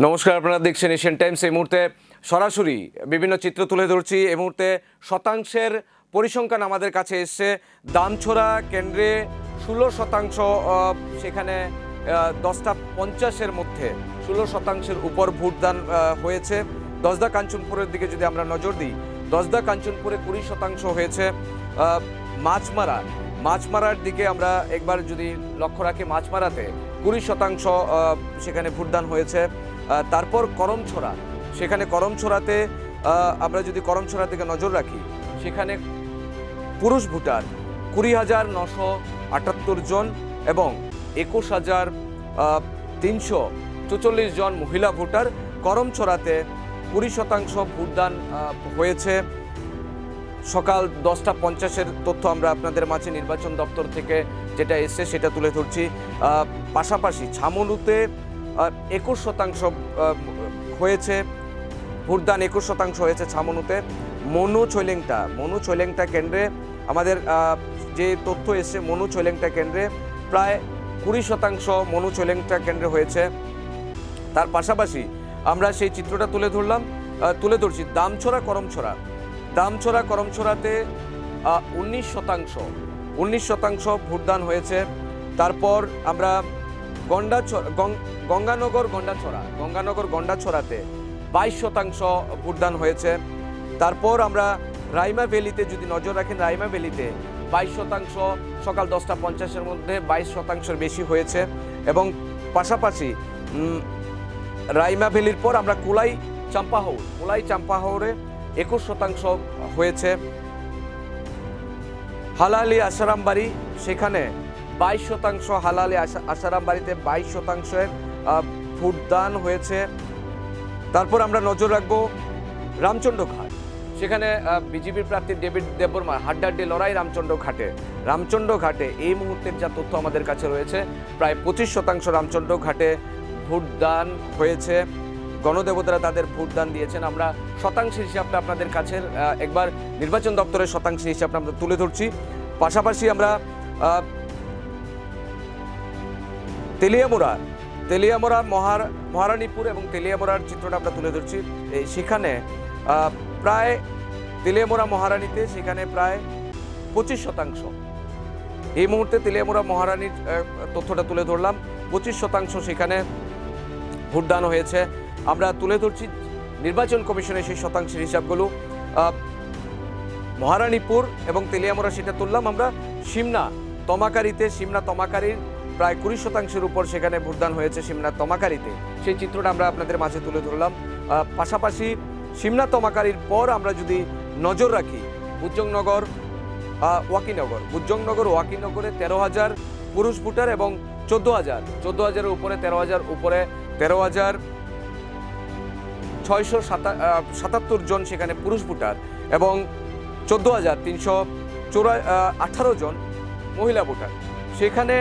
নমস্কার, আপনারা দেখছেন এশিয়ান টাইমস। এই মুহূর্তে সরাসরি বিভিন্ন চিত্র তুলে ধরছি। এই মুহূর্তে শতাংশের পরিসংখ্যান আমাদের কাছে এসছে। দামছড়া কেন্দ্রে 16%, সেখানে 10টা 50-এর মধ্যে 16%-এর উপর ভোটদান হয়েছে। দশদা কাঞ্চনপুরের দিকে যদি আমরা নজর দিই, দশদা কাঞ্চনপুরে 20% হয়েছে। মাছমারার দিকে আমরা একবার যদি লক্ষ্য রাখি, মাছমারাতে 20% সেখানে ভোটদান হয়েছে। তারপর করমছড়া, সেখানে করমছড়াতে আমরা যদি করমছড়ার দিকে নজর রাখি, সেখানে পুরুষ ভোটার 20,978 জন এবং 21,344 জন মহিলা ভোটার। করমছড়াতে 20% ভোটদান হয়েছে। সকাল 10টা 50-এর তথ্য আমরা আপনাদের মাঝে নির্বাচন দপ্তর থেকে যেটা এসছে সেটা তুলে ধরছি। পাশাপাশি ছামনুতে 21% হয়েছে ভোটদান, 21% হয়েছে ছামনুতে। মনু ছৈলেংটা কেন্দ্রে আমাদের যে তথ্য এসছে, মনু ছৈলেংটা কেন্দ্রে প্রায় 20% মনু ছৈলেংটা কেন্দ্রে হয়েছে। তার পাশাপাশি আমরা সেই চিত্রটা তুলে ধরছি দামছড়া করমছড়াতে 19% ভোটদান হয়েছে। তারপর আমরা গঙ্গানগর গন্ডাছড়াতে 22% ভোটদান হয়েছে। তারপর আমরা রাইমা ভ্যালিতে যদি নজর রাখেন, রাইমা ভ্যালিতে 22%, সকাল 10টা 50-এর মধ্যে 22%-এর বেশি হয়েছে। এবং পাশাপাশি রাইমা ভ্যালির পর আমরা কোলাই চাম্পাহাওরে 21% হয়েছে। হালালি আসারামবাড়ি, সেখানে 22%, হালালি আসারামবাড়িতে 22%-এর ভোটদান হয়েছে। তারপর আমরা নজর রাখবো রামচন্দ্রঘাট, সেখানে বিজেপির প্রার্থী ডেভিড দেববর্মা হাড্ডাহাড্ডি লড়াই রামচন্দ্রঘাটে এই মুহূর্তের যা তথ্য আমাদের কাছে রয়েছে, প্রায় 25% রামচন্দ্রঘাটে ভোটদান হয়েছে। গণদেবতারা তাদের ভোটদান দিয়েছেন। আমরা শতাংশের হিসাবটা আপনাদের কাছে একবার নির্বাচন দপ্তরের শতাংশের হিসাবটা আমরা তুলে ধরছি। পাশাপাশি আমরা তেলিয়ামোড়া মহারানীপুর এবং তেলিয়ামোড়ার চিত্রটা আমরা তুলে ধরছি। সেখানে প্রায় তেলিয়ামোড়া মহারানীতে সেখানে প্রায় 25%। এই মুহূর্তে তেলিয়ামোড়া মহারানীর তথ্যটা তুলে ধরলাম। 25% সেখানে ভোটদান হয়েছে। আমরা তুলে ধরছি নির্বাচন কমিশনের সেই শতাংশের হিসাবগুলো। মহারানীপুর এবং তেলিয়ামোড়া সেটা তুললাম আমরা। সিমনা তমাকারির প্রায় 20%-এর উপর সেখানে ভোটদান হয়েছে। সিমনা তমাকারিতে সেই চিত্রটা আমরা আপনাদের মাঝে তুলে ধরলাম। পাশাপাশি সিমনা তমাকারির পর আমরা যদি নজর রাখি, বুজ্জংনগর ওয়াকিনগরে 13,000 পুরুষ ভোটার এবং 14,000-এর উপরে 13,677 জন সেখানে পুরুষ ভোটার এবং 14,318 জন মহিলা ভোটার। সেখানে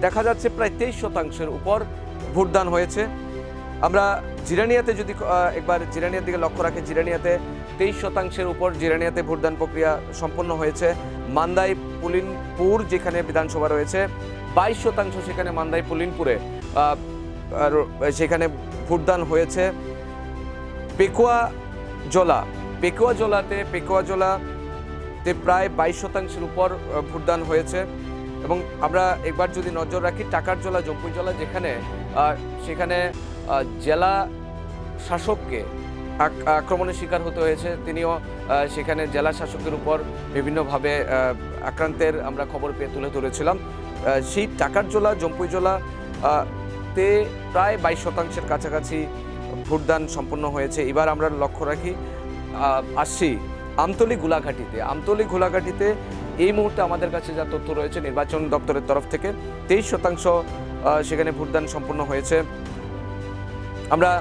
দেখা যাচ্ছে প্রায় 23%-এর উপর ভোটদান হয়েছে। আমরা জিরানিয়াতে যদি একবার জিরানিয়ার দিকে লক্ষ্য রাখি, জিরানিয়াতে 23%-এর উপর জিরানিয়াতে ভোটদান প্রক্রিয়া সম্পন্ন হয়েছে। মান্দাই পুলিনপুর যেখানে বিধানসভা রয়েছে 22% সেখানে মান্দাই পুলিনপুরে সেখানে ভোটদান হয়েছে। পেকুয়াজলাতে প্রায় 22%-এর উপর ভোটদান হয়েছে। এবং আমরা একবার যদি নজর রাখি টাকারজলা জম্পুইজলা, সেখানে জেলা শাসককে আক্রমণের শিকার হতে হয়েছে। তিনিও সেখানে জেলা শাসকের উপর বিভিন্নভাবে আক্রান্তের আমরা খবর পেয়ে তুলে ধরেছিলাম। সেই টাকারজলা জম্পুইজলা তে প্রায় 22%-এর কাছাকাছি ভোটদান সম্পন্ন হয়েছে। এবার আমরা লক্ষ্য রাখি আসছি আমতলী গোলাঘাটিতে এই মুহূর্তে আমাদের কাছে যা তথ্য রয়েছে নির্বাচন দপ্তরের তরফ থেকে 23% সেখানে ভোটদান সম্পন্ন হয়েছে। আমরা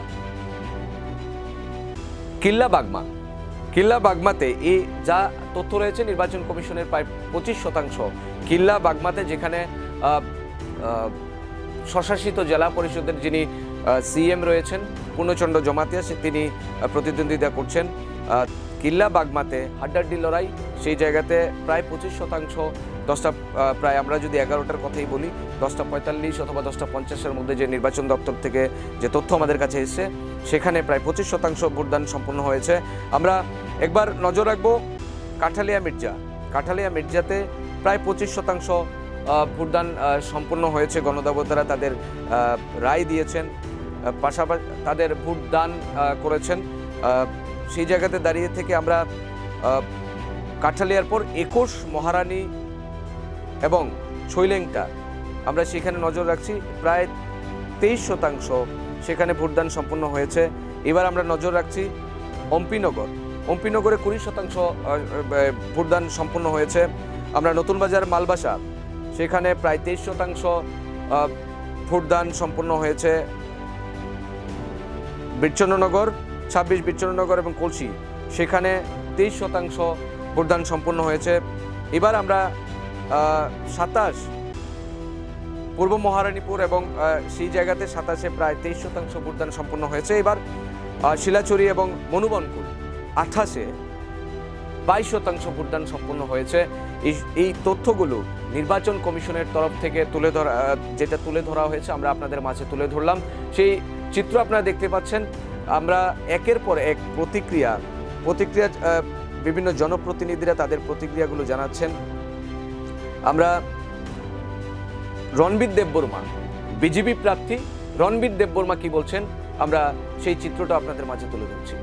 কিল্লা বাগমাতে এই যা তথ্য রয়েছে নির্বাচন কমিশনের প্রায় 25%। কিল্লা বাগমাতে যেখানে স্বশাসিত জেলা পরিষদের যিনি সিএম রয়েছেন পূর্ণচন্দ্র জমাতিয়া, তিনি প্রতিদ্বন্দ্বিতা করছেন। কিল্লা বাগমাতে হাড্ডাহাড্ডি লড়াই, সেই জায়গাতে প্রায় 25% 10টা প্রায় আমরা যদি 11টার কথাই বলি 10:45 অথবা 10:50-এর মধ্যে যে নির্বাচন দপ্তর থেকে যে তথ্য আমাদের কাছে এসেছে সেখানে প্রায় 25% ভোটদান সম্পন্ন হয়েছে। আমরা একবার নজর রাখবো কাঠালিয়া মির্জাতে প্রায় 25% ভোটদান সম্পন্ন হয়েছে। গণদেবতারা তাদের রায় দিয়েছেন, পাশাপাশি তাদের ভোটদান করেছেন। সেই জায়গাতে দাঁড়িয়ে থেকে আমরা কাঠালিয়ার পর 21 মহারানী এবং ছৈলেংটা আমরা সেখানে নজর রাখছি, প্রায় 23% সেখানে ভোটদান সম্পন্ন হয়েছে। এবার আমরা নজর রাখছি অম্পিনগরে 20% ভোটদান সম্পন্ন হয়েছে। আমরা নতুন বাজার মালবাসা সেখানে প্রায় 23% ভোটদান সম্পন্ন হয়েছে। বিচ্ছন্ননগর 26 বিচ্ছন্ননগর এবং কলসি সেখানে 23% ভোটদান সম্পন্ন হয়েছে। এবার আমরা 27 পূর্ব মহারানীপুর এবং সেই জায়গাতে 27-এ প্রায় 23% ভোটদান সম্পন্ন হয়েছে। এবার শিলাচুরি এবং মনুবনকুল 28-এ 22% ভোটদান সম্পন্ন হয়েছে। এই তথ্যগুলো নির্বাচন কমিশনের তরফ থেকে তুলে ধরা হয়েছে, আমরা আপনাদের মাঝে তুলে ধরলাম। সেই চিত্র আপনারা দেখতে পাচ্ছেন। আমরা একের পর এক প্রতিক্রিয়া বিভিন্ন জনপ্রতিনিধিরা তাদের প্রতিক্রিয়াগুলো জানাচ্ছেন। আমরা রণবীর দেববর্মা বিজেপি প্রার্থী রণবীর দেববর্মা কি বলছেন আমরা সেই চিত্রটা আপনাদের মাঝে তুলে ধরছি।